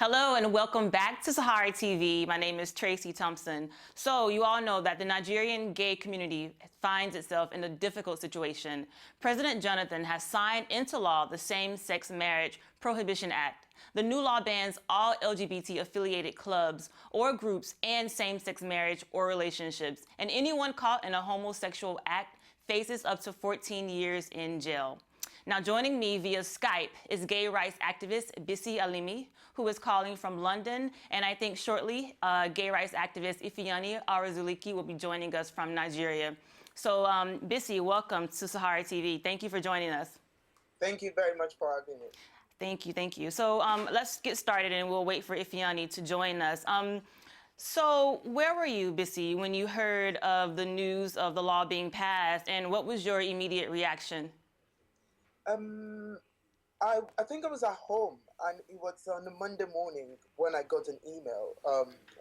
Hello and welcome back to Sahara TV. My name is Tracy Thompson. So you all know that the Nigerian gay community finds itself in a difficult situation. President Jonathan has signed into law the Same-Sex Marriage Prohibition Act. The new law bans all LGBT-affiliated clubs or groups and same-sex marriage or relationships, and anyone caught in a homosexual act faces up to 14 years in jail. Now, joining me via Skype is gay rights activist Bisi Alimi, who is calling from London, and I think shortly, gay rights activist Ifeanyi Orazulike will be joining us from Nigeria. So, Bisi, welcome to Sahara TV. Thank you for joining us. Thank you very much for having me. Thank you, thank you. So, let's get started, and we'll wait for Ifeanyi to join us. So, where were you, Bisi, when you heard of the news of the law being passed, and what was your immediate reaction? I think I was at home, and it was on a Monday morning when I got an email,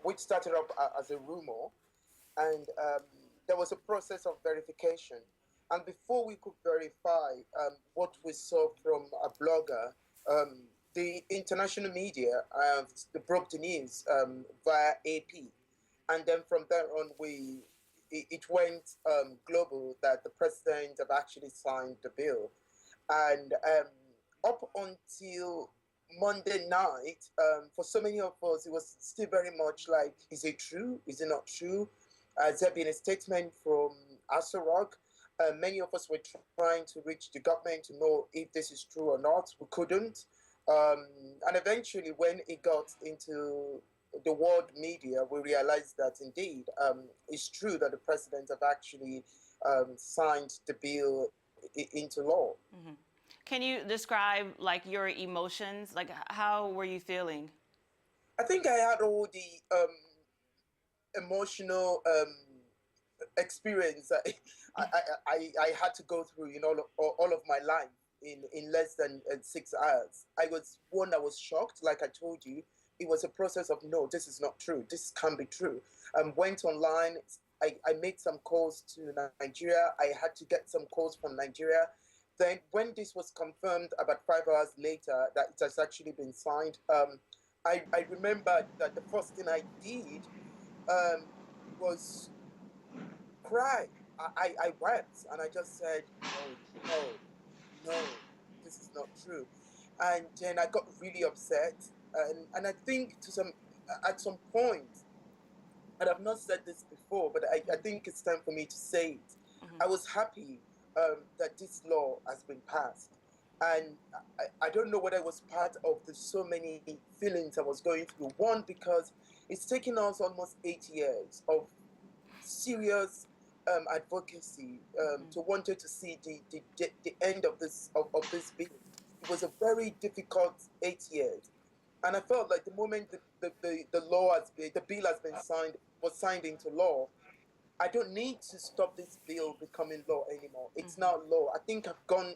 which started off as a rumor, and there was a process of verification. And before we could verify what we saw from a blogger, the international media broke the news via AP, and then from there on, it went global that the president have actually signed the bill. And up until Monday night, for so many of us, it was still very much like, is it true? Is it not true? Has there been a statement from Asarok? Many of us were trying to reach the government to know if this is true or not. We couldn't. And eventually, when it got into the world media, we realized that indeed it's true that the president have actually signed the bill into law. Mm-hmm. Can you describe like your emotions? Like how were you feeling? I think I had all the emotional experience I had to go through in all of my life in less than 6 hours. I was shocked, like I told you. It was a process of, no, this is not true. This can't be true. Went online. I made some calls to Nigeria. I had to get some calls from Nigeria. Then when this was confirmed about 5 hours later that it has actually been signed, I remember that the first thing I did was cry. I wept and I just said, no, this is not true. And then I got really upset. And I think at some point, and I've not said this before, but I think it's time for me to say it. Mm-hmm. I was happy that this law has been passed. And I don't know whether it was part of the so many feelings I was going through. One, because it's taken us almost 8 years of serious advocacy to wanted to see the end of this bill. It was a very difficult 8 years. And I felt like the moment the law the bill has been signed into law, I don't need to stop this bill becoming law anymore. It's now law. I think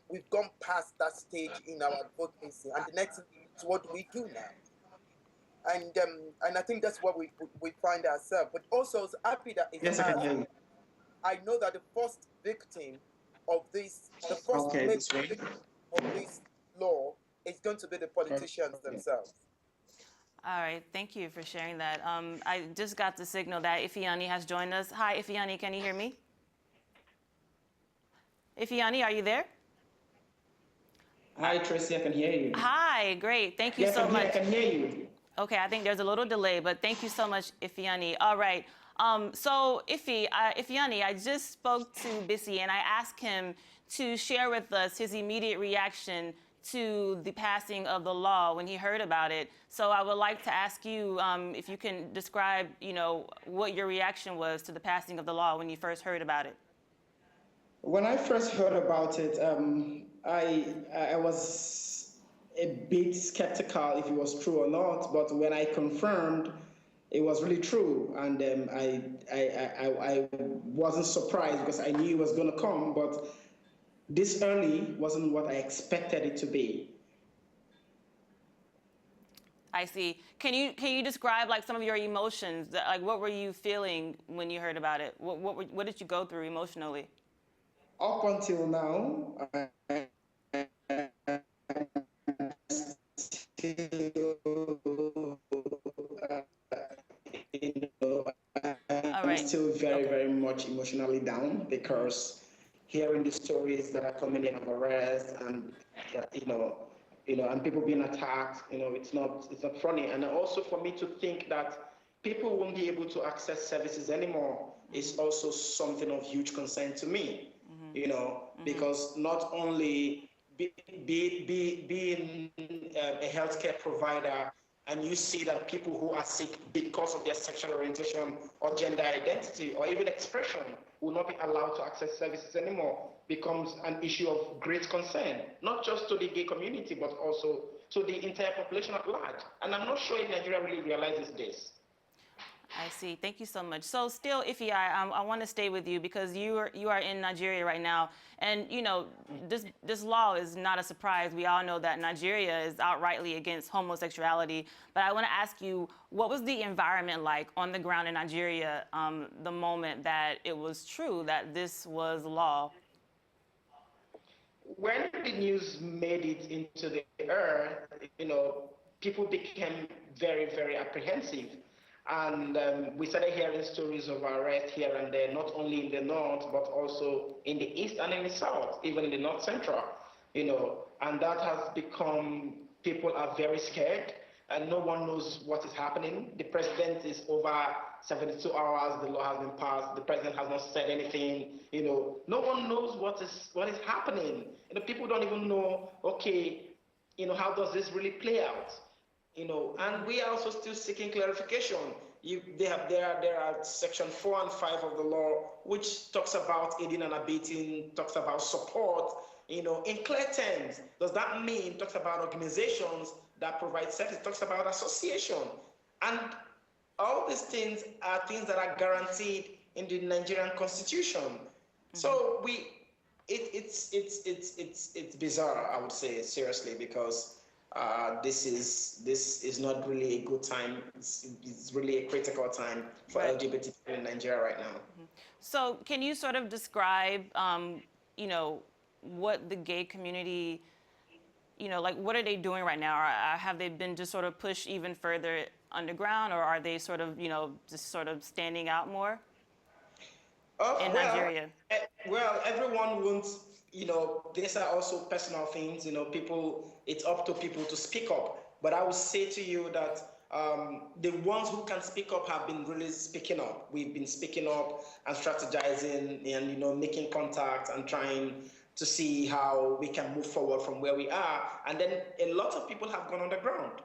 we've gone past that stage in our advocacy, and the next is what do we do now? And I think that's where we find ourselves. But also, I was happy that it's Yes, I can hear you. I know that the first victim of this, the first victim of this law is going to be the politicians themselves. All right, thank you for sharing that. I just got the signal that Ifeanyi has joined us. Hi, Ifeanyi, can you hear me? Ifeanyi, are you there? Hi, Tracy, I can hear you. Hi, great. Thank you so much. I can hear you. Okay, I think there's a little delay, but thank you so much, Ifeanyi. All right. So, Ifeanyi, I just spoke to Bisi, and I asked him to share with us his immediate reaction to the passing of the law when he heard about it. So I would like to ask you if you can describe, what your reaction was to the passing of the law when you first heard about it. When I first heard about it, I was a bit skeptical if it was true or not. But when I confirmed, it was really true, and I wasn't surprised because I knew it was going to come. But this early wasn't what I expected it to be. I see. Can you describe like some of your emotions? Like what were you feeling when you heard about it? What did you go through emotionally? Up until now, I still still very, Okay. very much emotionally down because hearing the stories that are coming in of arrest and and people being attacked, it's not funny. And also for me to think that people won't be able to access services anymore is also something of huge concern to me. Because not only being a healthcare provider and you see that people who are sick because of their sexual orientation or gender identity or even expression will not be allowed to access services anymore becomes an issue of great concern, not just to the gay community, but also to the entire population at large. And I'm not sure if Nigeria really realizes this. I see. Thank you so much. So still, Ifeanyi, I want to stay with you because you are in Nigeria right now, and this law is not a surprise. We all know that Nigeria is outrightly against homosexuality. But I want to ask you, what was the environment like on the ground in Nigeria the moment that it was true that this was law? When the news made it into the air, people became very, very apprehensive. And we started hearing stories of arrest here and there, not only in the north, but also in the east and in the south, even in the north central, and that has become, people are very scared and no one knows what is happening. The president is over 72 hours, the law has been passed, the president has not said anything, no one knows what is happening. People don't even know, okay, how does this really play out? And we are also still seeking clarification. There are section 4 and 5 of the law, which talks about aiding and abetting, talks about support, in clear terms. Does that mean, talks about organizations that provide services, talks about association. And all these things are things that are guaranteed in the Nigerian constitution. So it's bizarre, I would say, seriously, because this is not really a good time. It's really a critical time for Right. LGBT people in Nigeria right now. So can you sort of describe, what the gay community, like what are they doing right now? Or have they been just sort of pushed even further underground, or are they sort of, just sort of standing out more in Nigeria? Well, everyone wants, these are also personal things, people, it's up to people to speak up. But I would say to you that the ones who can speak up have been really speaking up. We've been speaking up and strategizing and, making contact and trying to see how we can move forward from where we are. And then a lot of people have gone underground.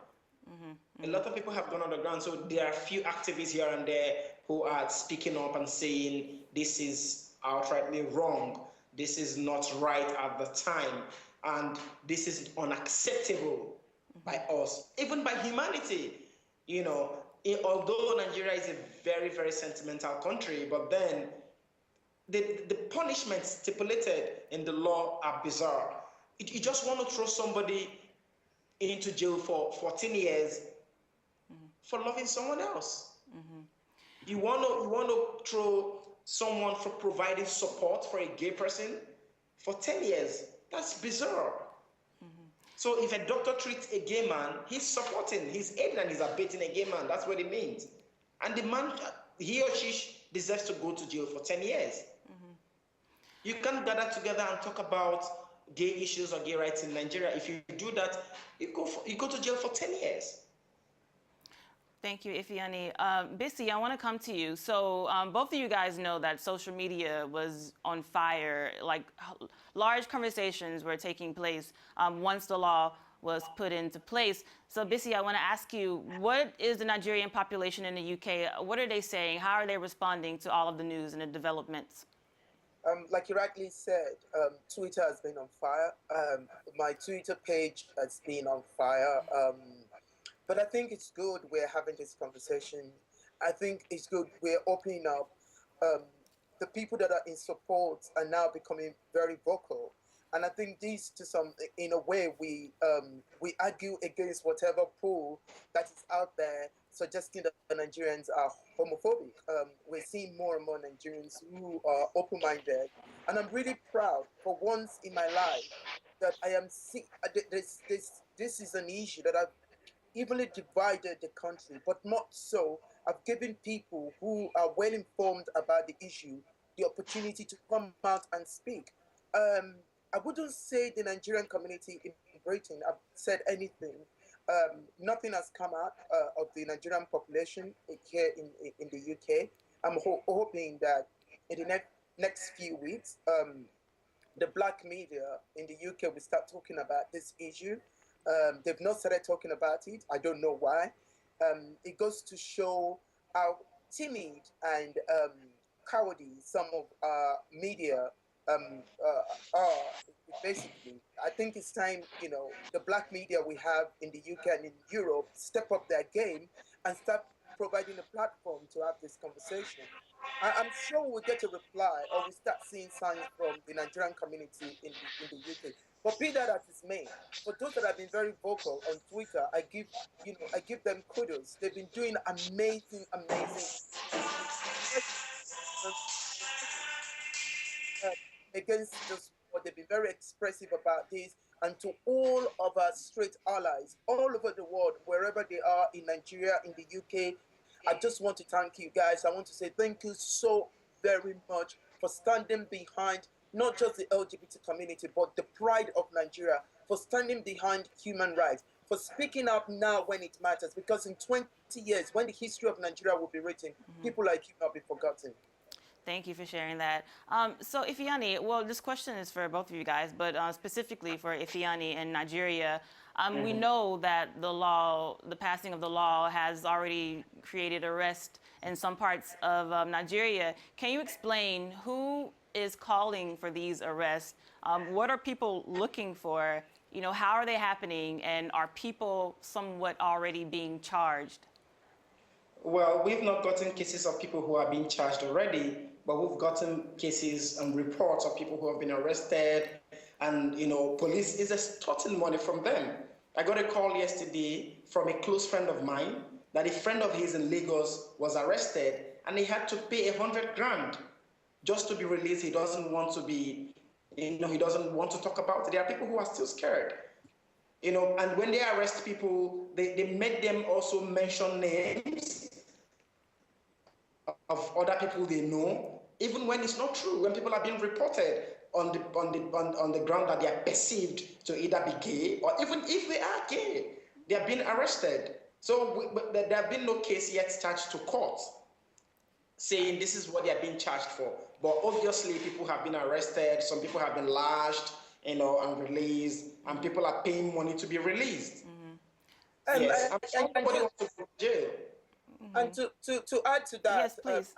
A lot of people have gone underground. So there are a few activists here and there who are speaking up and saying this is outrightly wrong. This is not right at the time. And this is unacceptable by us, even by humanity. Although Nigeria is a very, very sentimental country, but then the punishments stipulated in the law are bizarre. You just want to throw somebody into jail for 14 years for loving someone else. You want to throw someone for providing support for a gay person for 10 years. That's bizarre. So if a doctor treats a gay man, he's supporting, he's aiding and he's abetting a gay man. That's what it means. And the man, he or she deserves to go to jail for 10 years. You can't gather together and talk about gay issues or gay rights in Nigeria. If you do that, you go to jail for 10 years. Thank you, Ifeanyi. Bisi, I want to come to you. So both of you guys know that social media was on fire. Like large conversations were taking place once the law was put into place. So Bisi, I want to ask you, what is the Nigerian population in the UK? What are they saying? How are they responding to all of the news and the developments? Like you rightly said, Twitter has been on fire. My Twitter page has been on fire. But I think it's good we're having this conversation. I think it's good we're opening up. The people that are in support are now becoming very vocal. And I think this, in a way, we argue against whatever pull that is out there suggesting that the Nigerians are homophobic. We're seeing more and more Nigerians who are open-minded, and I'm really proud for once in my life that I am seeing this is an issue that I've evenly divided the country, but not so have given people who are well informed about the issue the opportunity to come out and speak. I wouldn't say the Nigerian community in Britain have said anything. Nothing has come out of the Nigerian population here in the UK. I'm hoping that in the next few weeks, the black media in the UK will start talking about this issue. They've not started talking about it. I don't know why. It goes to show how timid and cowardly some of media are. Basically, I think it's time, the black media we have in the UK and in Europe step up their game and start providing a platform to have this conversation. I'm sure we'll get a reply or we start seeing signs from the Nigerian community in the UK. But be that as it may, for those that have been very vocal on Twitter, I give them kudos. They've been doing amazing, amazing. uh, Against this war. They've been very expressive about this. And to all of our straight allies all over the world, wherever they are in Nigeria, in the UK, I just want to thank you guys. I want to say thank you so very much for standing behind not just the LGBT community, but the pride of Nigeria, for standing behind human rights, for speaking up now when it matters. Because in 20 years, when the history of Nigeria will be written, people like you will not be forgotten. Thank you for sharing that. So Ifeanyi, well, this question is for both of you guys, but specifically for Ifeanyi in Nigeria. We know that the passing of the law has already created arrest in some parts of Nigeria. Can you explain who is calling for these arrests? What are people looking for? How are they happening? And are people somewhat already being charged? Well, we've not gotten cases of people who are being charged already, but we've gotten cases and reports of people who have been arrested, and police is extorting money from them. I got a call yesterday from a close friend of mine that a friend of his in Lagos was arrested, and he had to pay 100 grand just to be released. He doesn't want to be, he doesn't want to talk about it. There are people who are still scared. And when they arrest people, they make them also mention names of other people they know, even when it's not true. When people are being reported on the ground that they are perceived to either be gay, or even if they are gay, they are being arrested. So there have been no case yet charged to court saying this is what they are being charged for. But obviously, people have been arrested. Some people have been lashed, and released, and people are paying money to be released. Yes, I'm sure nobody wants to go to jail. And to add to that, yes, please.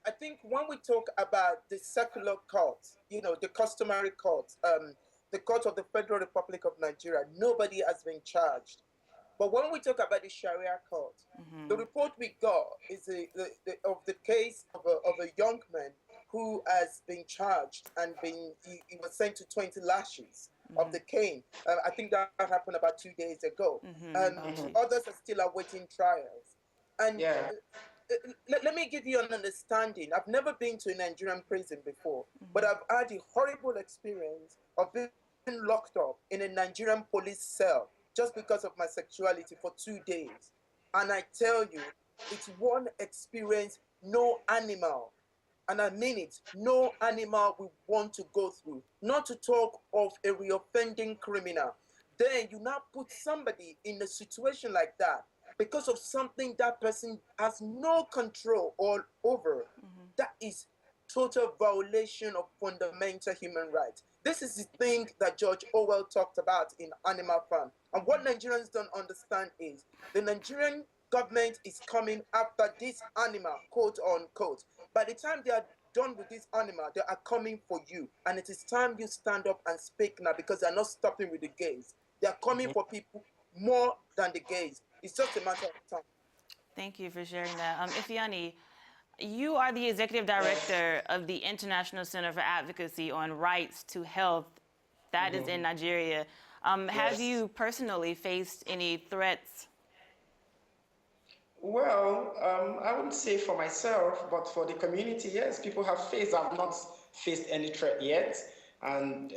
I think when we talk about the secular courts, the customary courts, the court of the Federal Republic of Nigeria, nobody has been charged. But when we talk about the Sharia court, the report we got is of the case of a young man who has been charged and he was sent to 20 lashes of the cane. I think that happened about 2 days ago. Others are still awaiting trials. And let me give you an understanding. I've never been to a Nigerian prison before, but I've had a horrible experience of being locked up in a Nigerian police cell just because of my sexuality for 2 days. And I tell you, it's one experience no animal, and I mean it, no animal will want to go through, not to talk of a reoffending criminal. Then you now put somebody in a situation like that because of something that person has no control all over. That is total violation of fundamental human rights. This is the thing that George Orwell talked about in Animal Farm. And what Nigerians don't understand is the Nigerian government is coming after this animal, quote unquote. By the time they are done with this animal, they are coming for you. And it is time you stand up and speak now, because they are not stopping with the gays. They are coming for people more than the gays. It's just a matter of time. Thank you for sharing that. Ifeanyi, you are the executive director of the International Center for Advocacy on Rights to Health that is in Nigeria. Have you personally faced any threats? Well, I wouldn't say for myself, but for the community, yes, people have faced. I've not faced any threat yet. And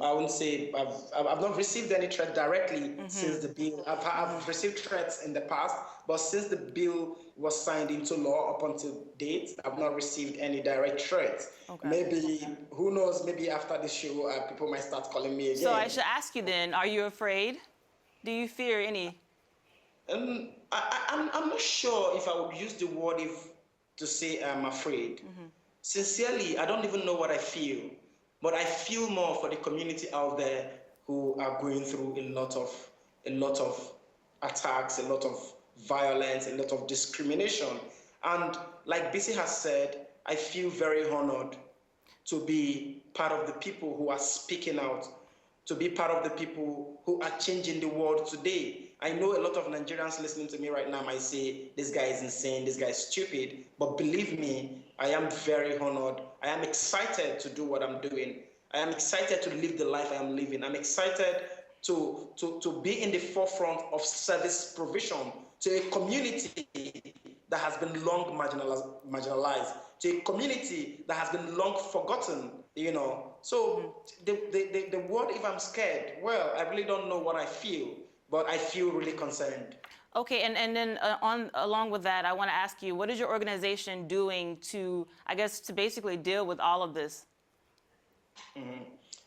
I wouldn't say I've not received any threat directly since the bill. I've received threats in the past, but since the bill was signed into law up until date, I've not received any direct threats. Okay. Maybe, who knows, maybe after the show, people might start calling me again. So I should ask you then, are you afraid? Do you fear any? I'm not sure if I would use the word to say I'm afraid. Sincerely, I don't even know what I feel, but I feel more for the community out there who are going through a lot of attacks, a lot of violence, a lot of discrimination. And like Bisi has said, I feel very honored to be part of the people who are speaking out, to be part of the people who are changing the world today. I know a lot of Nigerians listening to me right now might say, this guy is insane, this guy is stupid. But believe me, I am very honored. I am excited to do what I'm doing. I am excited to live the life I am living. I'm excited to be in the forefront of service provision to a community that has been long marginalized, to a community that has been long forgotten, you know. So the word, if I'm scared, well, I really don't know what I feel, but I feel really concerned. Okay, and then along with that, I want to ask you, what is your organization doing to, I guess, to basically deal with all of this?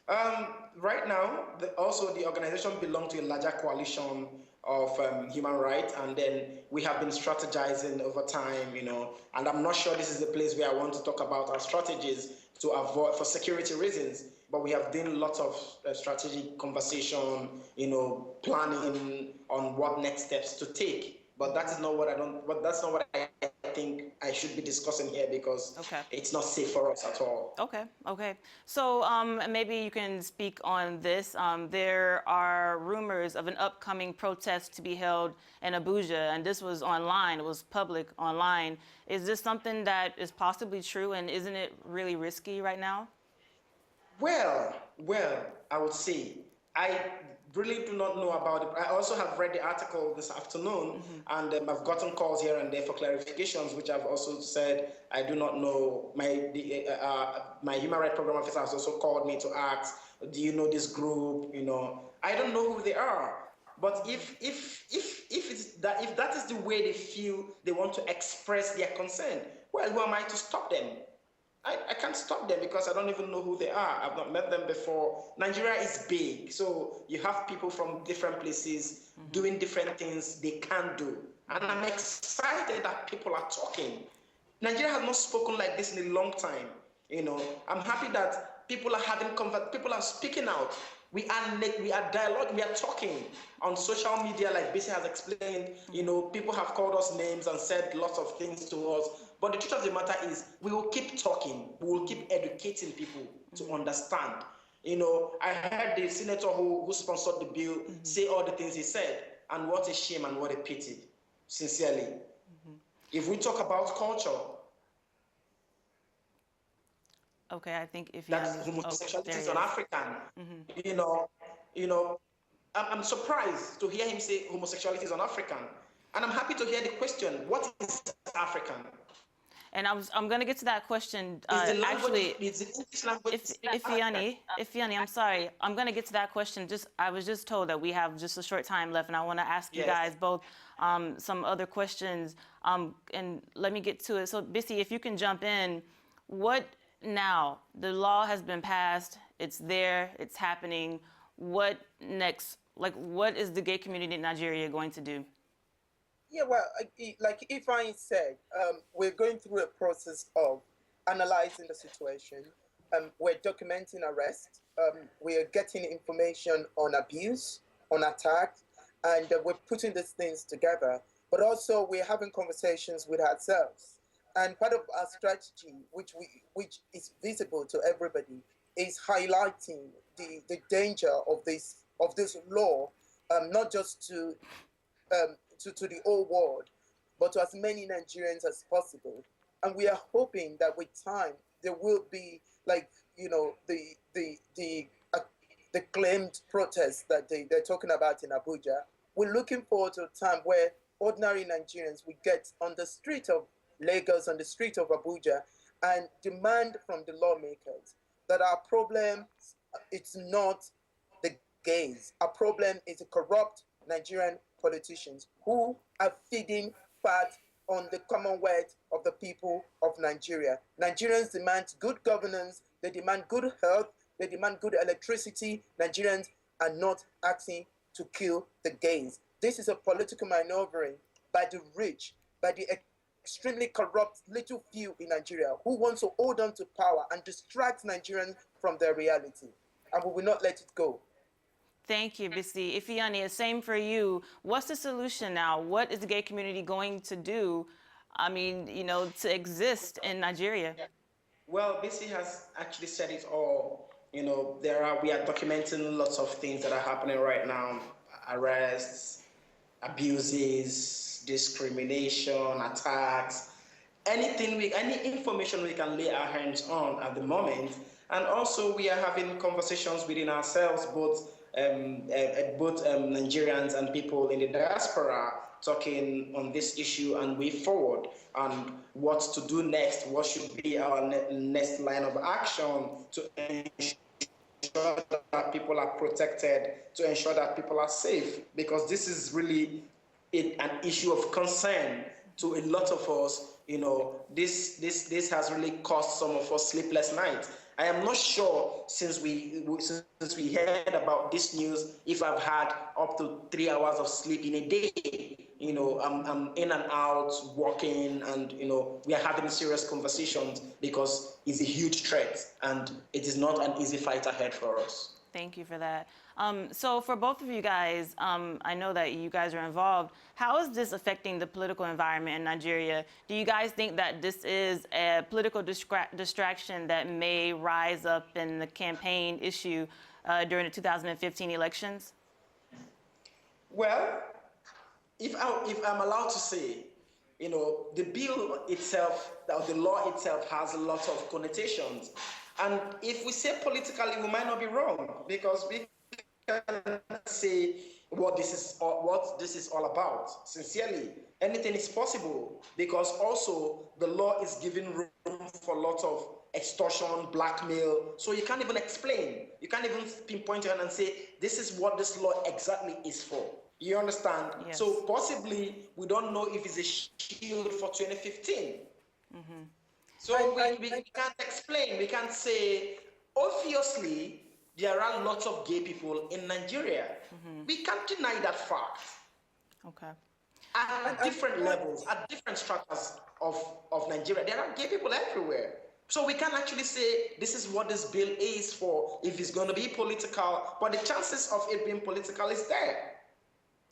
Right now, also the organization belongs to a larger coalition of human rights, and then we have been strategizing over time, you know, and I'm not sure this is the place where I want to talk about our strategies to avoid, for security reasons, but we have done lots of strategic conversation, you know, planning on what next steps to take. But that is not what that's not what I think I should be discussing here, because it's not safe for us at all. Okay. So maybe you can speak on this. There are rumors of an upcoming protest to be held in Abuja, and this was online. It was public online. Is this something that is possibly true, and isn't it really risky right now? Well, I would say I really do not know about it. I also have read the article this afternoon, and I've gotten calls here and there for clarifications, which I've also said I do not know. My human rights program officer has also called me to ask, do you know this group? You know, I don't know who they are. But if that is the way they feel they want to express their concern, well, who am I to stop them? I can't stop them because I don't even know who they are. I've not met them before. Nigeria is big, so you have people from different places doing different things they can do. And I'm excited that people are talking. Nigeria has not spoken like this in a long time. You know, I'm happy that people are people are speaking out. We are dialogue, we are talking on social media, like Bisi has explained. You know, people have called us names and said lots of things to us. But the truth of the matter is, we will keep talking. We will keep educating people to understand. You know, I heard the senator who sponsored the bill say all the things he said, and what a shame and what a pity, sincerely. If we talk about culture, okay, I think if that homosexuality is un-African. You know, I'm surprised to hear him say homosexuality is un-African, and I'm happy to hear the question: what is African? And I'm going to get to that question. Actually, is the English language? Ifeanyi, I'm sorry. I'm going to get to that question. I was just told that we have just a short time left, and I want to ask you guys both some other questions. And let me get to it. So, Bisi, if you can jump in, what now? The law has been passed. It's there. It's happening. What next? Like, what is the gay community in Nigeria going to do? Yeah, well, like Ifeanyi said, we're going through a process of analyzing the situation. We're documenting arrests. We are getting information on abuse, on attacks, and we're putting these things together. But also, we're having conversations with ourselves. And part of our strategy, which is visible to everybody, is highlighting the danger of this law, not just to the whole world, but to as many Nigerians as possible. And we are hoping that with time there will be, like, you know, the claimed protests that they're talking about in Abuja. We're looking forward to a time where ordinary Nigerians will get on the street of Lagos, on the street of Abuja, and demand from the lawmakers that our problem, it's not the gays. Our problem is the corrupt Nigerian politicians who are feeding fat on the commonwealth of the people of Nigeria. Nigerians demand good governance, they demand good health, they demand good electricity. Nigerians are not asking to kill the gays. This is a political maneuvering by the rich, by the extremely corrupt little few in Nigeria who want to hold on to power and distract Nigerians from their reality. And we will not let it go. Thank you, Bisi. Ifeanyi, same for you. What's the solution now? What is the gay community going to do? I mean, to exist in Nigeria? Well, BC has actually said it all. We are documenting lots of things that are happening right now: arrests, abuses, discrimination, attacks, any information we can lay our hands on at the moment. And also, we are having conversations within ourselves, both Nigerians and people in the diaspora, talking on this issue and way forward, and what to do next, what should be our next line of action to ensure that people are protected, to ensure that people are safe, because this is really an issue of concern to a lot of us. This has really cost some of us sleepless nights. I am not sure, since we heard about this news, if I've had up to 3 hours of sleep in a day. I'm in and out working, and we are having serious conversations because it's a huge threat, and it is not an easy fight ahead for us. Thank you for that. So for both of you guys, I know that you guys are involved. How is this affecting the political environment in Nigeria? Do you guys think that this is a political distraction that may rise up in the campaign issue during the 2015 elections? Well, if I'm allowed to say, the bill itself, the law itself, has a lot of connotations. And if we say politically, we might not be wrong, because we can say what this is all about. Sincerely, anything is possible, because also the law is giving room for a lot of extortion, blackmail. So you can't even explain. You can't even pinpoint it and say this is what this law exactly is for. You understand? Yes. So possibly we don't know if it's a shield for 2015. Mm-hmm. So we can't explain. We can't say, obviously, there are lots of gay people in Nigeria. Mm-hmm. We can't deny that fact. Okay. At different levels, at different stratas of Nigeria, there are gay people everywhere. So we can't actually say this is what this bill is for, if it's going to be political, but the chances of it being political is there.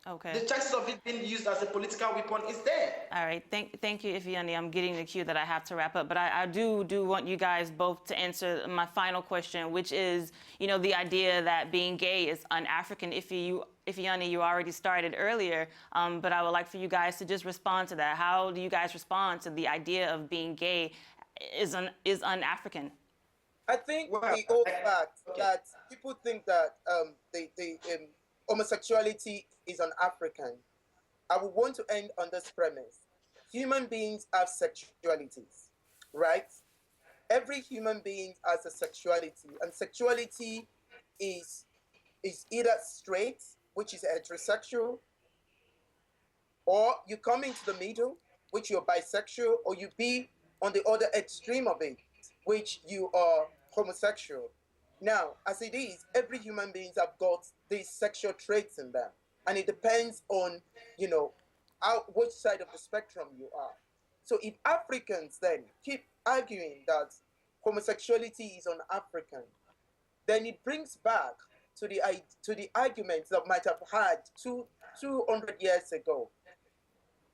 Okay. The chances of it being used as a political weapon is there. All right. Thank you, Ifeanyi. I'm getting the cue that I have to wrap up, but I do want you guys both to answer my final question, which is, the idea that being gay is un-African. Ifeanyi, you already started earlier, but I would like for you guys to just respond to that. How do you guys respond to the idea of being gay is un-African? I think the old fact that people think that homosexuality is un-African. I would want to end on this premise. Human beings have sexualities, right? Every human being has a sexuality, and sexuality is either straight, which is heterosexual, or you come into the middle, which you're bisexual, or you be on the other extreme of it, which you are homosexual. Now, as it is, every human being have got these sexual traits in them. And it depends on, which side of the spectrum you are. So if Africans then keep arguing that homosexuality is un-African, then it brings back to the arguments that might have had 200 years ago.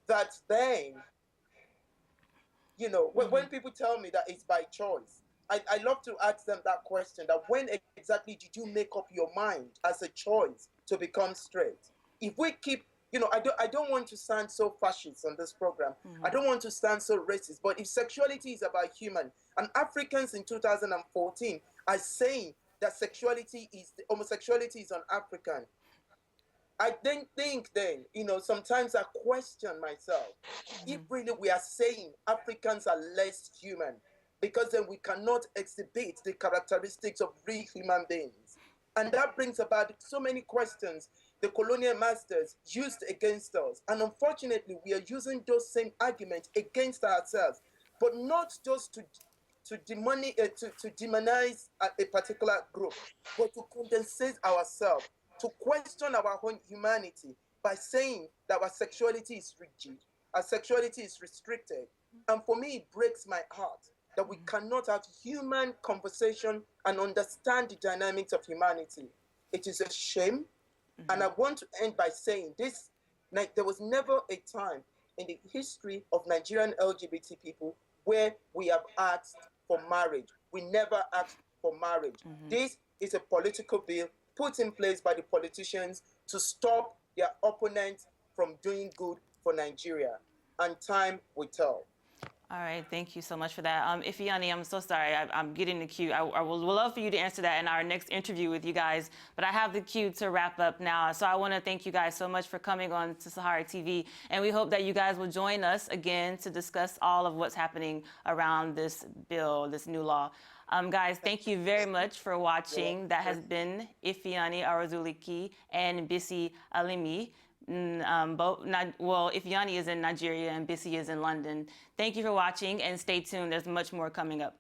That then, when people tell me that it's by choice, I love to ask them that question, that when exactly did you make up your mind as a choice to become straight? If we keep, I don't want to sound so fascist on this program. Mm-hmm. I don't want to sound so racist, but if sexuality is about human, and Africans in 2014 are saying that homosexuality is un-African, I then think sometimes I question myself, if really we are saying Africans are less human, because then we cannot exhibit the characteristics of real human beings. And that brings about so many questions the colonial masters used against us. And unfortunately, we are using those same arguments against ourselves, but not just to demonize a particular group, but to condensate ourselves, to question our own humanity by saying that our sexuality is rigid, our sexuality is restricted. And for me, it breaks my heart that we cannot have human conversation and understand the dynamics of humanity. It is a shame. And I want to end by saying this, there was never a time in the history of Nigerian LGBT people where we have asked for marriage. We never asked for marriage. This is a political bill put in place by the politicians to stop their opponents from doing good for Nigeria. And time will tell. All right, thank you so much for that. Ifeanyi, I'm so sorry, I'm getting the cue. I would love for you to answer that in our next interview with you guys, but I have the cue to wrap up now. So I want to thank you guys so much for coming on to Sahara TV, and we hope that you guys will join us again to discuss all of what's happening around this bill, this new law. Guys, thank you very much for watching. That has been Ifeanyi Orazulike and Bisi Alimi. Ifeanyi is in Nigeria and Bisi is in London. Thank you for watching, and stay tuned. There's much more coming up.